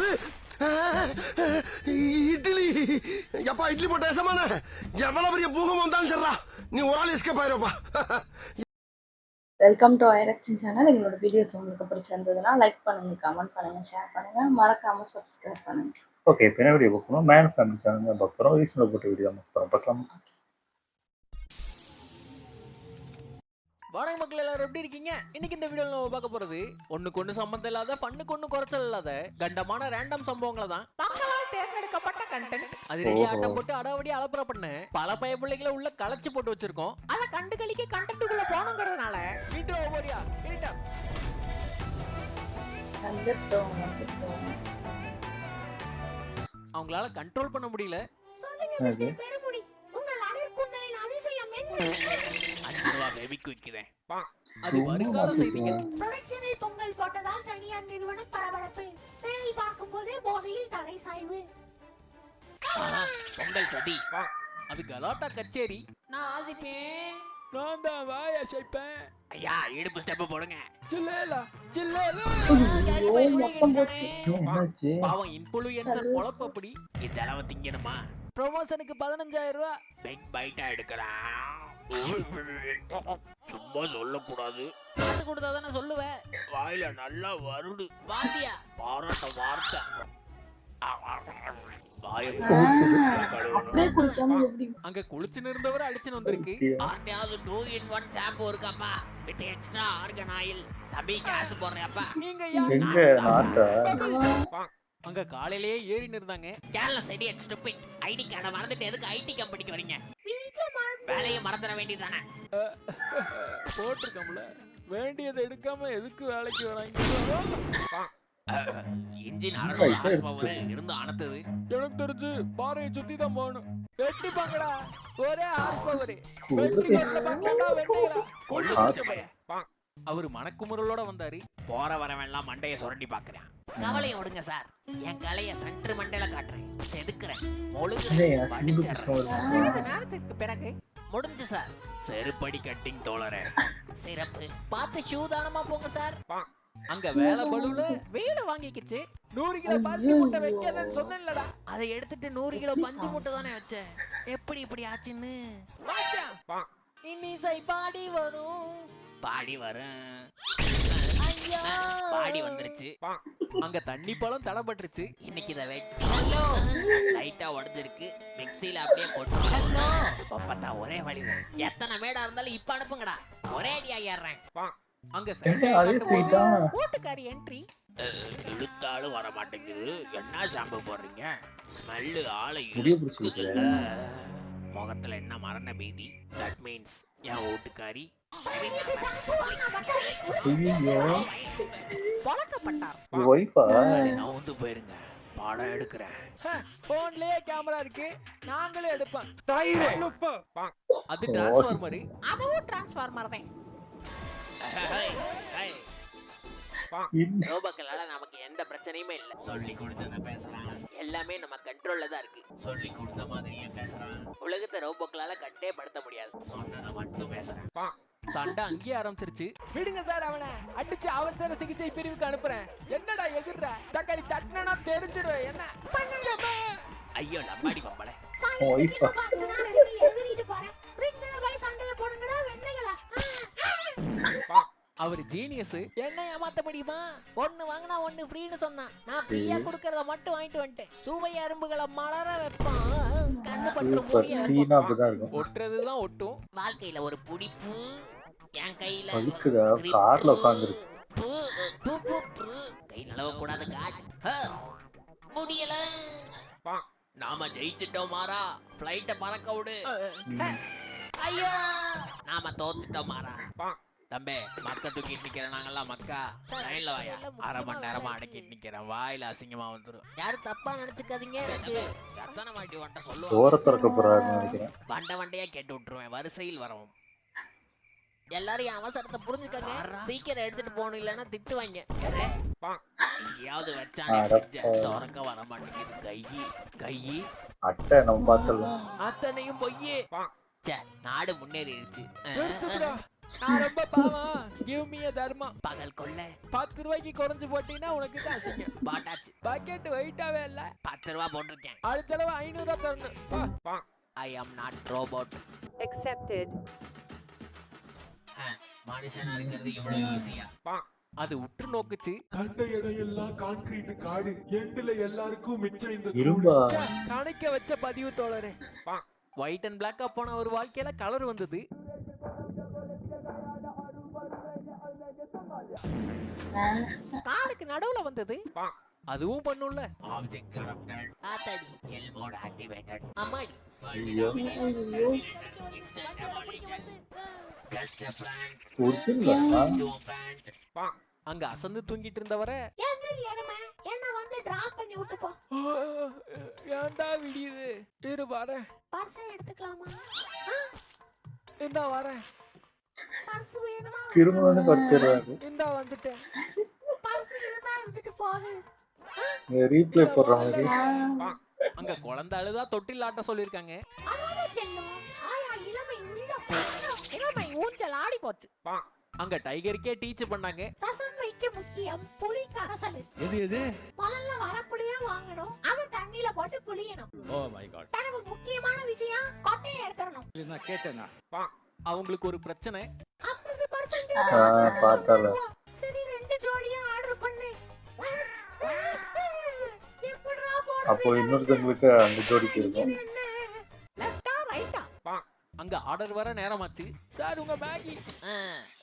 என்னது இட்லி? எப்பா இட்லி போட்ட ஏசமான எவ்வளவு பெரிய பூகம் வந்தாலும் சரிடா, நீ ஒரு ஆள் எஸ்கேப் ஆயிருப்பா. வெல்கம் டு ஐரக்ஷன் சேனல். எங்களோட வீடியோஸ் உங்களுக்கு பிடிச்சிருந்ததுன்னா லைக் பண்ணுங்க, கமெண்ட் பண்ணுங்க, ஷேர் பண்ணுங்க, மறக்காம சப்ஸ்கிரைப் பண்ணுங்க. ஓகே, இப்போ என்ன வீடியோ பார்க்கணும்? மேன் ஃபேமிலி சேனல் தான் பார்க்குறோம். ரீசனில் போட்ட வீடியோ தான் பார்க்கலாம். வணக்கம் மக்கள், எல்லாரும் எப்படி இருக்கீங்க? இன்னைக்கு இந்த வீடியோல நம்ம பார்க்க போறது ஒண்ணுக்கு ஒண்ணு சம்பந்தம் இல்லாத, ஃபன்னுக்கு ஒண்ணு குறைச்சல் இல்லாத கண்டமான ரேண்டம் சம்பவங்களை தான். மக்களால் தேர்ந்தெடுக்கப்பட்ட கண்டென்ட். அது ரெடி ஆட்டம் போட்டு அடாவடி அலப்பற பண்ண பல பயப்பிள்ளைகளை உள்ள கலச்சு போட்டு வச்சிருக்கோம். அத கண்டுகளிக்க கண்டென்ட்டுக்குள்ள போனங்கிறதுனால வீடியோ ஓவரியா இருட்டா அவங்களால கண்ட்ரோல் பண்ண முடியல. அது வருங்கால செய்திகள். புரொடக்ஷனில் பொங்கல் போட்டதால் தனியார் நிறுவனம் பரபரப்பு. வேலை பார்க்கும் போதே போதையில் தரை சாய்வு. பொங்கல் சதி. அது கலாட்டா கச்சேரி. நான் ஆசிப்பேன், நான் தான் வாய அசைப்பேன். ஐயா இடுப்பு ஸ்டெப் போடுங்க. சில்லேலா சில்லேலா. பாவம் இன்ஃப்ளூயன்சர் பொழப்பு அப்படி. இந்த அளவு திங்கணுமா? ப்ரமோஷனுக்கு 15,000 ரூபாய் பிக் பைட்டா எடுக்கறான். சும்மா சொல்லக்கூடாது. காசு கொடுத்தா தானே சொல்லுவேன். வாயில நல்லா வருடு. வாத்தியா பாராட்ட வார்த்தை. அங்க குளிச்சுன்னு இருந்தவர் அடிச்சுன்னு வந்திருக்கு. ஆர்டியாவது 2-in-1 ஷாம்பு இருக்காப்பா, வித் எக்ஸ்ட்ரா ஆர்கன் ஆயில். தம்பி காசு போடுறேன்ப்பா. நீங்க அங்க காலையிலேயே ஏறின்னு இருந்தாங்க. Kerala side stupid. ஐடி கார்டை மறந்துட்டு எதுக்கு ஐடி கம்பெனிக்கு வரீங்க? வேலையை மறந்துட வேண்டியதானே? போட்டிருக்கோம்ல, வேண்டியதை எடுக்காம எதுக்கு வேலைக்கு வராங்க? இன்ஜின் 600 ஹார்ஸ் பவர் இருந்து அனத்துது. எனக்கு தெரிஞ்சு பாறையை சுத்தி தான் போகணும். வெட்டிப்பாங்கடா, ஒரே ஹார்ஸ் பவர். அவரு மனக்குமுறலோட வந்தாரு. போற வரவெல்லாம் மண்டைய சுரண்டி பாக்குறேன். கவலையை விடுங்க சார், என் கலைய சென்ட்ரு மண்டையில காட்டுறேன். செதுக்குறேன், நேரத்துக்கு பிறகு முடிஞ்சு சார். செருப்படி கட்டிங் தோழரே. சிறப்பு. பார்த்து சூதானமா போங்க சார். அங்க வேலை பலுல வேலை வாங்கிக்கிச்சு. 100 கிலோ பஞ்சு முட்டை வைக்கலன்னு சொன்னேன்லடா, அதை எடுத்துட்டு 100 கிலோ பஞ்சு முட்டை தானே வச்சேன். எப்படி இப்படி ஆச்சுன்னு இன்னிசை பாடி வரும். பாடி வரும். பாடி வந்துருச்சு. அங்க தண்ணி பழம் தடப்பட்டுருச்சு. இன்னைக்கு இத வெட்டி லைட்டா உடைஞ்சிருக்கு. மிக்ஸில அப்படியே கொட்டா ஒரே வழி. எத்தனை மேடா இருந்தாலும் இப்ப அனுப்புங்கடா, ஒரே அடியா ஏறேன். அங்க கூட்டுக்காரி என்ட்ரி. இழுத்தாலும் வர மாட்டேங்குது. என்ன ஷாம்பு போடுறீங்க? ஸ்மெல்லு ஆளை இழுக்குதுல்ல. முகத்துல என்ன மரண பீதி? தட் மீன்ஸ் என் வீட்டுக்காரி நவுந்து போயிருங்க. படம் எடுக்கிறேன். போன்லயே கேமரா இருக்கு, நாங்களே எடுப்போம். அது டிரான்ஸ்ஃபார்மர். அதுவும் டிரான்ஸ்ஃபார்மர் தான். ரோபோக்களால நமக்கு எந்த பிரச்சனையுமே இல்ல. சொல்லி கொடுத்தத பேசுறான். எல்லாமே நம்ம கண்ட்ரோல்ல தான் இருக்கு. சொல்லி கொடுத்த மாதிரியே பேசுறான். உலகத்தை ரோபோக்களால கட்டே படுத்த முடியாது. சொன்னத மட்டும் பேசுறான். சண்டை அங்கேயே ஆரம்பிச்சிருச்சு. விடுங்க சார், அவனை அடிச்சு அவசர சிகிச்சை பிரிவுக்கு அனுப்புறேன். என்னடா எகிர்ற? தக்காளி தட்டினா தெரிஞ்சிருவேன். என்ன பண்ணுங்க? ஐயோ நம்பாடி பம்பளை. அவர் ஜீனியஸ். என்ன ஏமாத்த முடியுமா? ஒன்னு வாங்கினா ஒன்னு ஃப்ரீன்னு சொன்னான். நான் ஃப்ரீயா கொடுக்கறத மட்டும் வாங்கிட்டு வந்துட்டேன். சுவை அரும்புகளை மலர வைப்பான். கண்ணு பற்று ஒட்டுறதுதான் ஒட்டும். வாழ்க்கையில ஒரு புடிப்பு என் கையில கார்ல உட்கார்ந்து கை நலவ கூடாது. முடியல. நாம ஜெயிச்சிட்டோம் மாறா. ஃப்ளைட்ட பறக்க விடு. ஐயா நாம தோத்துட்டோம் மாறா. தம்பே, மக்க தூக்கிட்டு நிக்கிறேன். நாங்கெல்லாம் மக்கா. லைன்ல வாயா. அரை மணி நேரமா அடக்கிட்டு நிக்கிறேன். வாயில அசிங்கமா வந்துரும். யாரும் தப்பா நினைச்சுக்காதீங்க. எனக்கு எத்தனை வாட்டி வண்ட சொல்லுவேன். வண்டையா கேட்டு விட்டுருவேன். வரிசையில் வரவும். எல்லாரும் அவசரத்தை புரிஞ்சுக்கங்க. சீக்கிரம் எடுத்துட்டு போகணும், இல்லன்னா திட்டுவாங்க. எங்கேயாவது வச்சானே திறக்க வர மாட்டேங்குது. கையி அட்டை நம்ம பார்த்தலாம். அத்தனையும் பொய்யே. நாடு முன்னேறிடுச்சு. நான் ரொம்ப பாவம். Give me a தர்மம். பகல் கொள்ள 10 ரூபாய்க்கு குறைஞ்சு போட்டீங்கன்னா உனக்கு தான் அசிங்கம். பாட்டாச்சு. பக்கெட் வெயிட்டாவே இல்ல. 10 ரூபா போட்டிருக்கேன். அடுத்த தடவை 500 ரூபாய் தரணும். பா. ஐ ஆம் நாட் ரோபோட். Accepted. மனுஷனா இருக்கிறது இவ்வளவு ஈஸியா? அது உற்று நோக்குச்சு. கண்ட இடம் எல்லாம் கான்கிரீட் காடு எண்டுல எல்லாருக்கும் மிச்சம் இந்த இரும்பா ச்சே, கணக்க வச்ச பதிவு தோழரே. ஒயிட் அண்ட் பிளாக்கா போன ஒரு வாழ்க்கையில கலர் வந்தது. காலுக்கு நடுவுல வந்தது. அதுவும் பண்ணும்ல. Object corrupted. ஆத்தடி. L mode activated. அம்மாடி. ஐயோ இன்ஸ்டன்ட் டெமாலிஷன். Gust plant. ஒரிஜினலா ஜோ பிளான்ட். அங்க அசந்து தூங்கிட்டு இருந்தவரை என்னடி எருமை என்ன வந்து டிராப் பண்ணி விட்டு போ. ஏன்டா விடியுது? இரு வரேன். பர்ஸ் எடுத்துக்கலாமா? இந்தா வரேன். பர்ஸ் வேணுமா? திரும்ப வந்து படுத்துறாரு. இந்தா வந்துட்டேன். பர்ஸ் இருந்தா எடுத்துட்டு போகு. ரீப்ளே போடுற மாதிரி. அங்க குழந்தை அழுதா தொட்டில் ஆட்ட சொல்லிருக்காங்க. அழகா செல்லும். ஆயா இளமை உள்ளம். இளமை ஊஞ்சல் ஆடி போச்சு. அங்க டைகருக்கே டீச் பண்ணாங்க. ரசம் வைக்க முக்கியம் புளி கரைசல். எது முதல்ல வரப்புளியா வாங்கணும். அது தண்ணியில போட்டு புளியணும். Oh my God. தனக்கு முக்கியமான விஷயம் கொட்டையை எடுத்துறணும். நான் கேட்டேனா? அவங்களுக்கு ஒரு பிரச்சனை. 50% பார்த்தால சரி 2 ஜோடியா ஆர்டர் பண்ணு. எப்படிடா போறது? அப்போ இன்னொருத்தவங்களுக்கு அந்த ஜோடிக்கு இருக்கும். லெஃப்டா ரைட்டா? அங்க ஆர்டர் வர நேரமாச்சு. சார் உங்க மேகி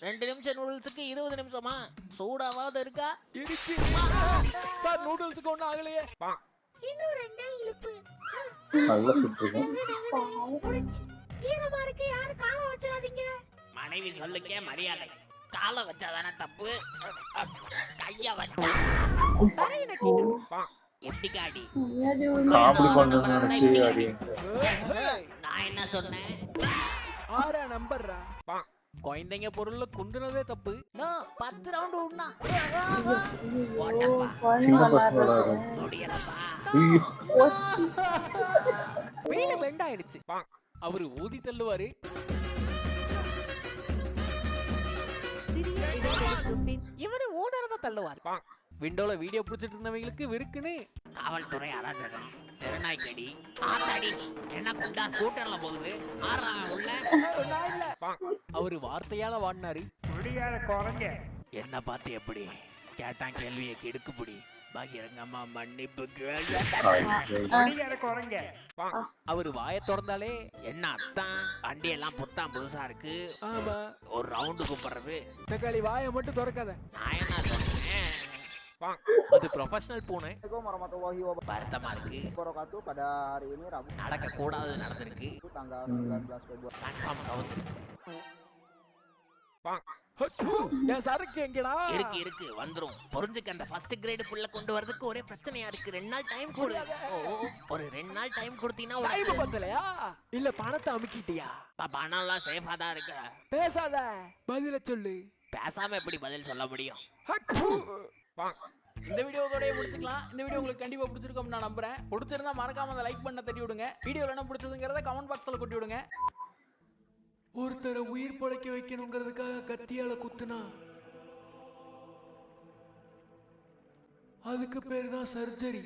2 நிமிஷம் நூடுல்ஸுக்கு 20 நிமிஷமா? சூடாவாத இருக்கா? இருக்கு. சார் நூடுல்ஸ்க்கு ஒண்ணும் ஆகலையே. இன்னும் 2 இழுப்பு. நல்லா சுட்டுருக்கேன். முடிச்சு. ஈரமா இருக்கு யாரும் காலை வச்சிடாதீங்க. மனைவி சொல்லுக்கே மரியாதை. காலை வச்சாதானே தப்பு. கைய வச்சா தரையை நக்கிட்டு. எட்டிக்காடி. காமெடி பண்ணணும்னு நினைச்சு அடி. நான் என்ன சொன்னேன்? ஆறா நம்பர்ரா. குழந்தைங்க பொருள்ல குந்துனதே தப்பு. நோ 10 ரவுண்ட் உண்ணா. சின்ன பசங்களா இருக்கும். முடியலப்பா. ஐயோ வீடு பெண்ட் ஆயிடுச்சு. அவரு ஊதி தள்ளுவாரு. இவரு ஓனரத தள்ளுவாரு. விண்டோல வீடியோ புடிச்சிட்டு இருந்தவங்களுக்கு விருக்குன்னு காவல்துறை அராஜகம். தெருநாய்க்கடி. ஆத்தாடி. என்ன குண்டா ஸ்கூட்டர்ல போகுது. ஆறா உள்ள. நான் இல்ல. அவரு வார்த்தையால வாடினாரு. என்ன பார்த்து எப்படி கேட்டான் கேள்வியை கெடுக்குப்படி. பகிரங்கம்மா மன்னிப்பு கேள்வி. அவரு வாயை திறந்தாலே என்ன அத்தான் வண்டி எல்லாம் புத்தாம் புதுசா இருக்கு. ஆமா ஒரு ரவுண்டு கூப்பிடுறது. தக்காளி வாயை மட்டும் திறக்காத. நான் என்ன சொன்னேன்? அது ப்ரொஃபஷனல் பூனை. வருத்தமா இருக்கு. நடக்க கூடாது நடந்திருக்கு. கன்ஃபார்ம் கவுந்திருக்கு. என் சரக்கு எங்கடா? இருக்கு இருக்கு வந்துரும். புரிஞ்சுக்க அந்த ஃபர்ஸ்ட் கிரேட் புள்ள கொண்டு வரதுக்கு ஒரே பிரச்சனையா இருக்கு. 2 நாள் டைம் கொடு. ஒரு 2 நாள் டைம் கொடுத்தீங்கன்னா டைம் பத்தலையா? இல்ல பணத்தை அமுக்கிட்டியா? பணம் எல்லாம் சேஃபா தான் இருக்கு. பேசாத, பதில சொல்லு. பேசாம எப்படி பதில் சொல்ல முடியும்? இந்த வீடியோ இதோடய முடிச்சுக்கலாம். இந்த வீடியோ உங்களுக்கு கண்டிப்பா பிடிச்சிருக்கும் நான் நம்புறேன். பிடிச்சிருந்தா மறக்காம அந்த லைக் பண்ண தட்டி விடுங்க. வீடியோல என்ன பிடிச்சதுங்கிறத கமெண்ட் பாக்ஸ்ல கொட்டி விடுங்க. ஒருத்தரை உயிர் பழைக்க வைக்கணுங்கிறதுக்காக கத்தியால குத்துனா அதுக்கு பேர் தான் சர்ஜரி.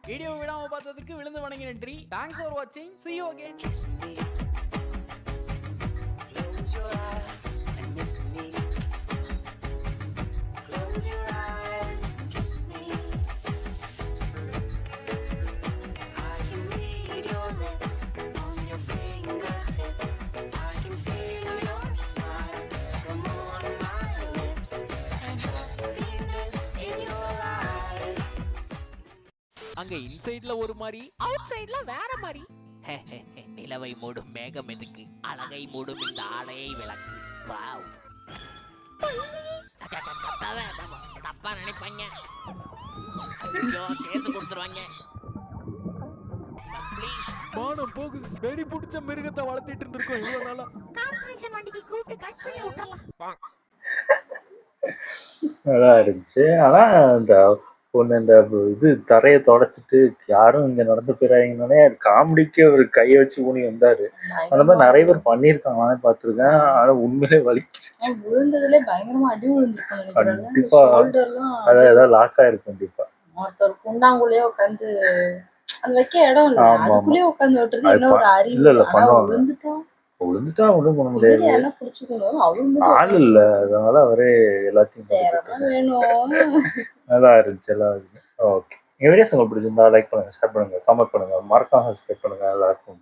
வீடியோ விடாம பார்த்ததுக்கு விழுந்து வணங்கி நன்றி. தேங்க்ஸ் ஃபார் வாட்சிங். See you again. Close your eyes and miss me. Close your eyes and kiss me. I can read your lips on your fingertips. I can feel your smile come on my lips and happiness in your eyes. அங்க இன்சைட்ல ஒரு மாதிரி, out சைடுல வேற மாதிரி. நிலவை மூடும் மேகம் எதுக்கு? அழகை மூடும் இந்த ஆடையை விளக்கு. வாவ். தப்பா நினைப்பாங்க. ஐயோ கேஸ் கொடுத்துருவாங்க. ப்ளீஸ். மானம் போகுது. வெறி பிடிச்ச மிருகத்தை வளர்த்திட்டு இருந்திருக்கோம் இவ்வளவு நாளா. கார்ப்பரேஷன் வண்டிக்கு கூப்பிட்டு கட் பண்ணி விட்டுறலாம். நல்லா இருந்துச்சு. ஆனா அந்த ஒன்று இந்த இது தரையை தொடச்சிட்டு யாரும் இங்கே நடந்து போயிடாதீங்கன்னே காமெடிக்கு ஒரு கையை வச்சு ஊனி வந்தாரு. அந்த மாதிரி நிறைய பேர் பண்ணியிருக்காங்க, நானே பார்த்துருக்கேன். ஆனால் உண்மையிலே வலிச்சிருச்சு. விழுந்ததுலே பயங்கரமா அடி விழுந்திருக்கும் நினைக்கிறேன். கண்டிப்பா. ஷோல்டர்லாம் அதான் ஏதாவது லாக் ஆயிருக்கு கண்டிப்பா. ஒருத்தர் குண்டாங்குள்ளேயே உட்காந்து அது வைக்க இடம் இல்லை, ஆமா, ஆமா. அதுக்குள்ளேயே உட்காந்து விட்டுறது அது இன்னும் ஒரு இல்ல, அறிவு. இல்ல, ஆனா பண்ணுவாங்க. விழுந்துட்டா ஒன்றும் பண்ண முடியாது. பின்னாடி யாருன்னா புடிச்சுக்கணும், அவரு ஆள் இல்ல, அதனால அவரே எல்லாத்தையும் தேரமா வேணும். நல்லா இருந்துச்சு எல்லாம். ஓகே, எங்க வீடியோஸ் உங்களுக்கு பிடிச்சிருந்தா லைக் பண்ணுங்க, ஷேர் பண்ணுங்க, கமெண்ட் பண்ணுங்க, மறக்காம சப்ஸ்கிரைப் பண்ணுங்க. எல்லாருக்கும்